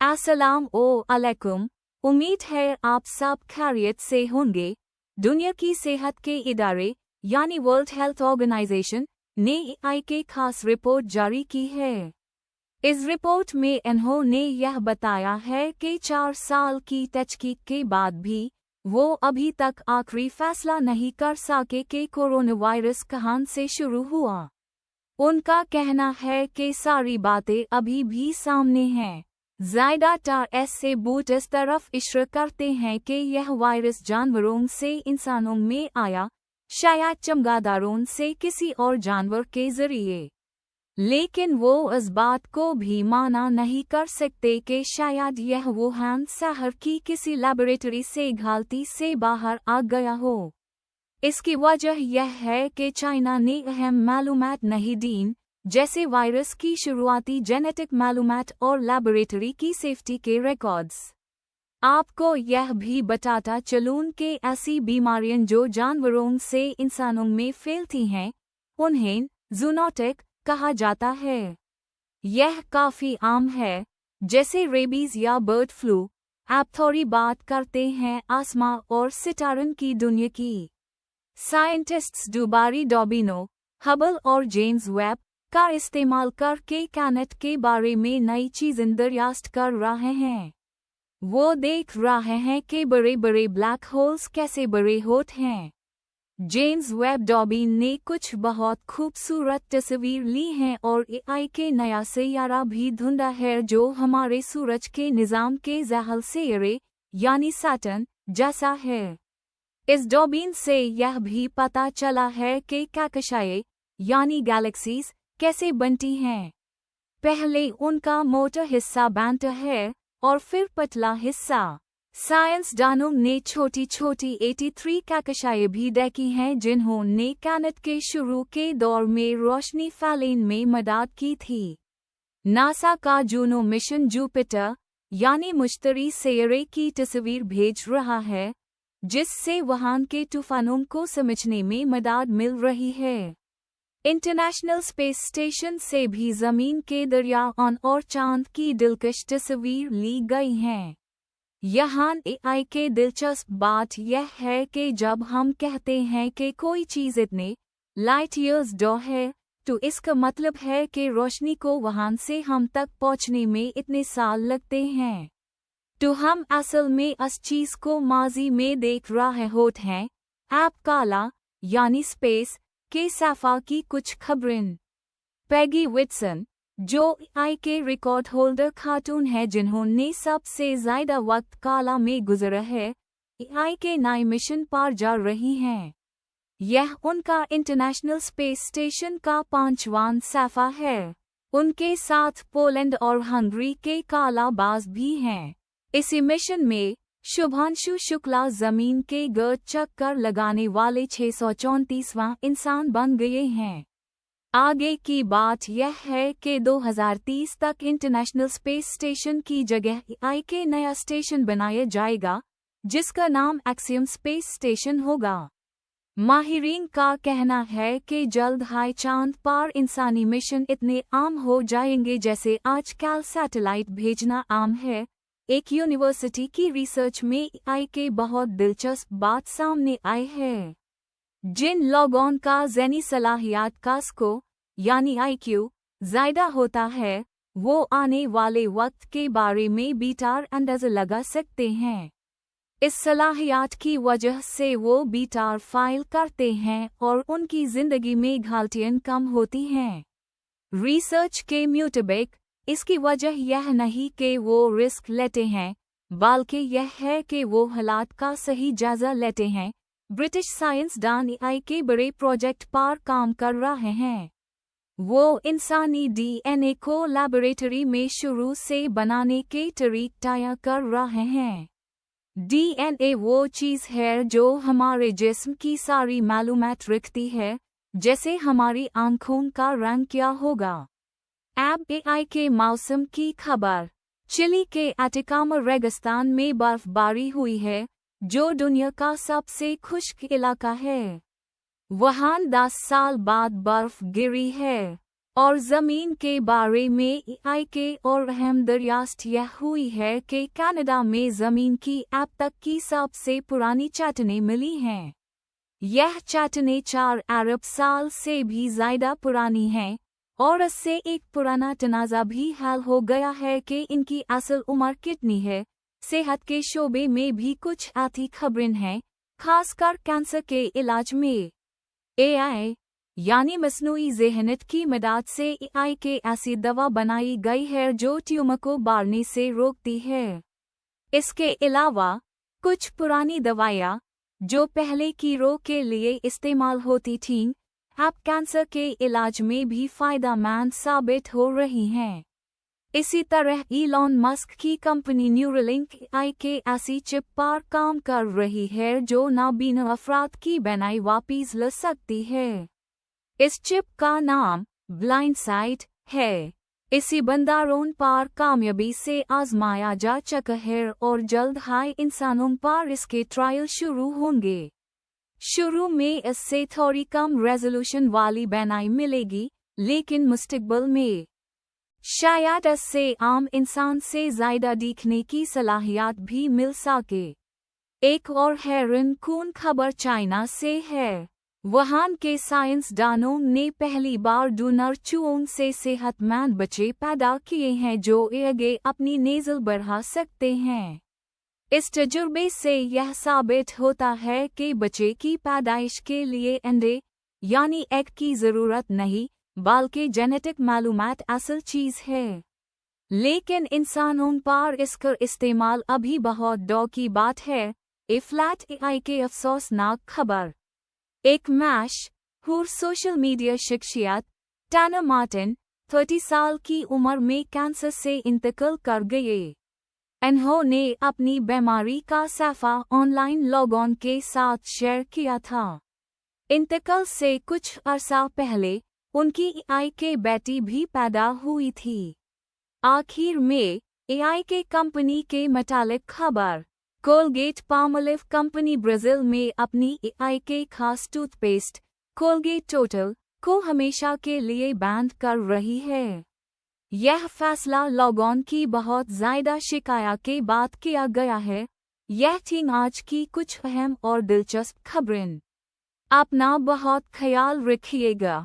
अस्सलाम अलैकुम। उम्मीद है आप सब खैरियत से होंगे। दुनिया की सेहत के इदारे यानी वर्ल्ड हेल्थ ऑर्गेनाइजेशन ने AI के खास रिपोर्ट जारी की है। इस रिपोर्ट में इन्होंने यह बताया है कि 4 साल की तहकीक के बाद भी वो अभी तक आखिरी फैसला नहीं कर सके कि कोरोना वायरस कहाँ से शुरू हुआ। उनका कहना है कि सारी बातें अभी भी सामने हैं। ज़्यादातर ऐसे सबूत इस तरफ इशारा करते हैं कि यह वायरस जानवरों से इंसानों में आया, शायद चमगादड़ों से किसी और जानवर के जरिए। लेकिन वो इस बात को भी माना नहीं कर सकते कि शायद यह वुहान शहर की किसी लैबोरेटरी से गलती से बाहर आ गया हो। इसकी वजह यह है कि चाइना ने अहम मालूमात नहीं दी, जैसे वायरस की शुरुआती जेनेटिक मालूमात और लैबोरेटरी की सेफ्टी के रिकॉर्ड्स। आपको यह भी बताता चलूं कि ऐसी बीमारियां जो जानवरों से इंसानों में फैलती हैं, उन्हें ज़ूनोटिक कहा जाता है। यह काफ़ी आम है, जैसे रेबीज या बर्ड फ्लू। आप थोड़ी बात करते हैं आसमा और सितारों की दुनिया की। साइंटिस्ट्स डुबारी डॉबिनो, हबल और जेम्स वेब का इस्तेमाल करके प्लैनेट के बारे में नई चीज़ें दरियाफ्त कर रहे हैं। वो देख रहे हैं कि बड़े बड़े ब्लैक होल्स कैसे बड़े होते हैं। जेम्स वेब डॉबिन ने कुछ बहुत खूबसूरत तस्वीर ली हैं और AI के नया सैयारा भी ढूंढा है जो हमारे सूरज के निज़ाम के ज़हल सैयारे यानी सैटर्न जैसा है। इस डॉबिन से यह भी पता चला है कि गैलेक्सियाँ यानी गैलेक्सीज कैसे बनती हैं। पहले उनका मोटा हिस्सा बनता है और फिर पतला हिस्सा। साइंसदानों ने छोटी छोटी 83 गैलेक्सियाँ भी देखी हैं जिन्होंने प्लैनेट के शुरू के दौर में रोशनी फैलाने में मदद की थी। नासा का जूनो मिशन जुपिटर यानी मुश्तरी सैयारे की तस्वीर भेज रहा है, जिससे वहां के तूफानों को समझने में मदद मिल रही है। इंटरनेशनल स्पेस स्टेशन से भी ज़मीन के दरियाओं और चांद की दिलकश तस्वीर ली गई हैं। यहाँ AI के दिलचस्प बात यह है कि जब हम कहते हैं कि कोई चीज़ इतने लाइट ईयर्स दूर है, तो इसका मतलब है कि रोशनी को वहां से हम तक पहुँचने में इतने साल लगते हैं। तो हम असल में इस चीज़ को माजी में देख रहे होते हैं। आप काला यानी स्पेस के सफ़ा की कुछ खबरें। पैगी विटसन, जो AI के रिकॉर्ड होल्डर खातून है जिन्होंने सबसे ज़्यादा वक्त काला में गुजरा है, AI के नए मिशन पर जा रही हैं। यह उनका इंटरनेशनल स्पेस स्टेशन का 5वां सफ़ा है। उनके साथ पोलैंड और हंगरी के कालाबाज भी हैं। इसी मिशन में शुभांशु शुक्ला जमीन के गर्द चक्कर लगाने वाले 634वां इंसान बन गए हैं। आगे की बात यह है कि 2030 तक इंटरनेशनल स्पेस स्टेशन की जगह AI के नया स्टेशन बनाया जाएगा, जिसका नाम एक्सियम स्पेस स्टेशन होगा। माहिरीन का कहना है कि जल्द ही चांद पर इंसानी मिशन इतने आम हो जाएंगे जैसे आजकल सैटेलाइट भेजना आम है। एक यूनिवर्सिटी की रिसर्च में AI के बहुत दिलचस्प बात सामने आई है। जिन लोगों का ज़हनी सलाहियत का स्कोर यानी IQ ज़्यादा होता है, वो आने वाले वक्त के बारे में बेहतर अंदाज़ा लगा सकते हैं। इस सलाहियत की वजह से वो बेहतर फाइल करते हैं और उनकी ज़िंदगी में गलतियाँ कम होती हैं। रिसर्च के मुताबिक इसकी वजह यह नहीं कि वो रिस्क लेते हैं, बल्कि यह है कि वो हालात का सही जायजा लेते हैं। ब्रिटिश साइंसदान AI के बड़े प्रोजेक्ट पर काम कर रहे हैं। वो इंसानी DNA को लैबोरेटरी में शुरू से बनाने के तरीके तैयार कर रहे हैं। DNA वो चीज़ है जो हमारे जिस्म की सारी मालूमात रखती है, जैसे हमारी आँखों का रंग क्या होगा। अब AI के मौसम की खबर। चिली के अटाकामा रेगिस्तान में बर्फबारी हुई है, जो दुनिया का सबसे खुश्क इलाका है। वहाँ 10 साल बाद बर्फ गिरी है और ज़मीन के बारे में AI के और अहम दरियाफ्त यह हुई है कि कनाडा में ज़मीन की अब तक की सबसे पुरानी चट्टानें मिली हैं। यह चट्टानें 4 अरब साल से भी ज़्यादा पुरानी हैं, और इससे एक पुराना तनाज़ा भी हल हो गया है कि इनकी असल उम्र कितनी है। सेहत के शोबे में भी कुछ ऐसी खबरें हैं, खासकर कैंसर के इलाज में। AI यानी मस्नूई ज़हनियत की मदद से AI के ऐसी दवा बनाई गई है जो ट्यूमर को बढ़ने से रोकती है। इसके अलावा कुछ पुरानी दवाइयाँ जो पहले की रोग के लिए इस्तेमाल होती थीं, अब कैंसर के इलाज में भी फायदेमंद साबित हो रही हैं। इसी तरह इलॉन मस्क की कंपनी न्यूरलिंक AI के ऐसी चिप पर काम कर रही है जो नाबीना अफराद की बनाई वापस ला सकती है। इस चिप का नाम ब्लाइंड साइट है। इसी बंदरों पर कामयाबी से आजमाया जा चुका है और जल्द ही इंसानों पर इसके ट्रायल शुरू होंगे। शुरू में इससे थोड़ी कम रेजोल्यूशन वाली बनाई मिलेगी, लेकिन मुस्तकबिल में शायद इससे आम इंसान से ज़्यादा दिखने की सलाहियत भी मिल सके। एक और हैरानकुन खबर चाइना से है। वहाँ के साइंसदानों ने पहली बार डोनर चूहों से सेहतमंद बच्चे पैदा किए हैं जो आगे अपनी नेज़ल बढ़ा सकते हैं। इस तजुर्बे से यह साबित होता है कि बच्चे की पैदाइश के लिए अंडे यानी एग की ज़रूरत नहीं, बल्कि जेनेटिक मालूमात असल चीज़ है। लेकिन इंसानों पर इसका इस्तेमाल अभी बहुत दौर की बात है। फ्लैट AI के अफसोसनाक खबर। एक मशहूर सोशल मीडिया शख्सियत टाना मार्टिन 30 साल की उम्र में कैंसर से इंतकाल कर गए। इन्होंने अपनी बीमारी का सफ़ा ऑनलाइन लोगों के साथ शेयर किया था। इंतकाल से कुछ अरसा पहले उनकी AI के बेटी भी पैदा हुई थी। आखिर में AI के कंपनी के मुतालिक खबर। कोलगेट पामोलिव कंपनी ब्राज़ील में अपनी AI के खास टूथपेस्ट कोलगेट टोटल को हमेशा के लिए बैन कर रही है। यह फैसला लोगों की बहुत ज़्यादा शिकायत के बाद किया गया है। यह थी आज की कुछ अहम और दिलचस्प खबरें। अपना बहुत ख्याल रखिएगा।